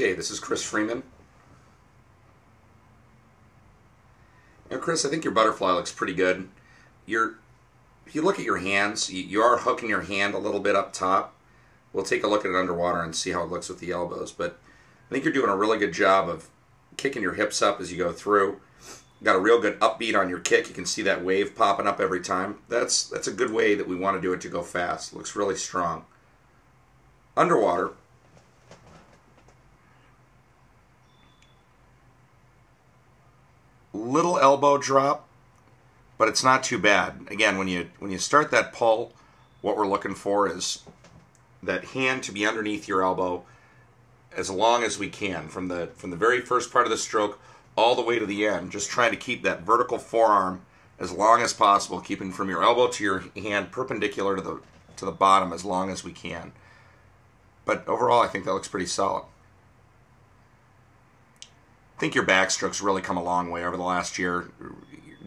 Okay, this is Chris Freeman. Chris, I think your butterfly looks pretty good. If you look at your hands, you are hooking your hand a little bit up top. We'll take a look at it underwater and see how it looks with the elbows. But I think you're doing a really good job of kicking your hips up as you go through. Got a real good upbeat on your kick. You can see that wave popping up every time. That's a good way that we want to do it to go fast. It looks really strong. Underwater, little elbow drop, but it's not too bad. Again, when you start that pull, what we're looking for is that hand to be underneath your elbow as long as we can, from the very first part of the stroke all the way to the end. Just trying to keep that vertical forearm as long as possible, keeping from your elbow to your hand perpendicular to the bottom as long as we can. But overall, I think that looks pretty solid. I think your backstroke's really come a long way over the last year. You're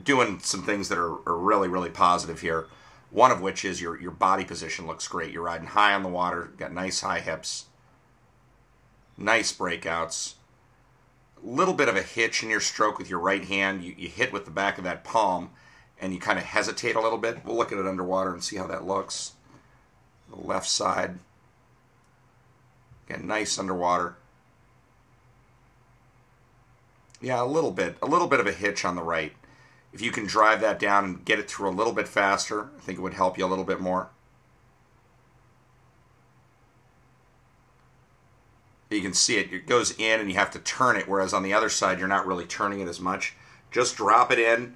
doing some things that are really, really positive here. One of which is your body position looks great. You're riding high on the water, got nice high hips, nice breakouts. A little bit of a hitch in your stroke with your right hand. You hit with the back of that palm, and you kind of hesitate a little bit. We'll look at it underwater and see how that looks. The left side. Again, nice underwater. Yeah, a little bit of a hitch on the right. If you can drive that down and get it through a little bit faster, I think it would help you a little bit more. You can see it goes in and you have to turn it, whereas on the other side you're not really turning it as much. Just drop it in,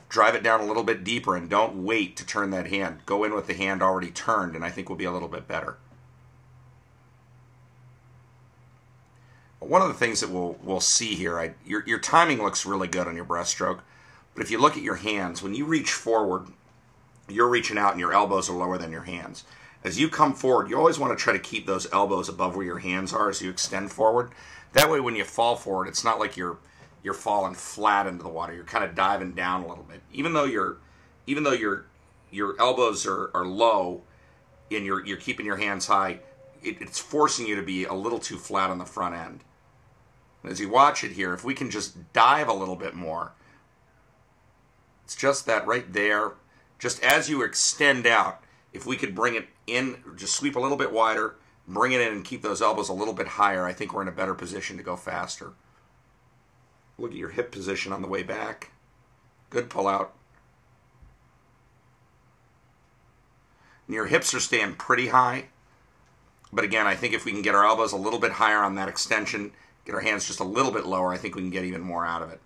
drive it down a little bit deeper, and don't wait to turn that hand. Go in with the hand already turned, and I think we'll be a little bit better. One of the things that we'll see here, your timing looks really good on your breaststroke, but if you look at your hands, when you reach forward, you're reaching out and your elbows are lower than your hands. As you come forward, you always want to try to keep those elbows above where your hands are as you extend forward. That way when you fall forward, it's not like you're falling flat into the water. You're kind of diving down a little bit. Even though your elbows are low and you're keeping your hands high, it's forcing you to be a little too flat on the front end. As you watch it here, if we can just dive a little bit more, it's just that right there. Just as you extend out, if we could bring it in, just sweep a little bit wider, bring it in and keep those elbows a little bit higher, I think we're in a better position to go faster. Look at your hip position on the way back. Good pull out. And your hips are staying pretty high. But again, I think if we can get our elbows a little bit higher on that extension, get our hands just a little bit lower, I think we can get even more out of it.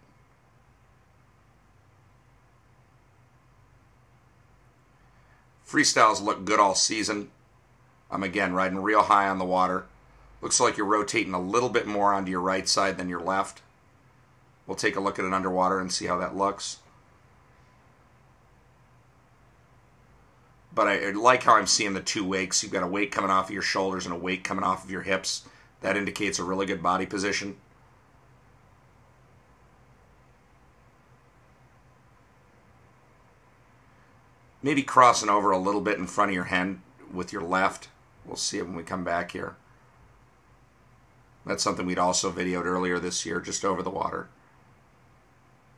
Freestyles look good all season. I'm again riding real high on the water. Looks like you're rotating a little bit more onto your right side than your left. We'll take a look at it underwater and see how that looks. But I like how I'm seeing the two wakes. You've got a wake coming off of your shoulders and a wake coming off of your hips. That indicates a really good body position. Maybe crossing over a little bit in front of your hand with your left. We'll see it when we come back here. That's something we'd also videoed earlier this year, just over the water.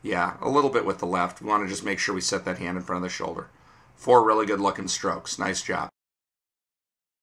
Yeah, a little bit with the left. We want to just make sure we set that hand in front of the shoulder. 4 really good looking strokes. Nice job.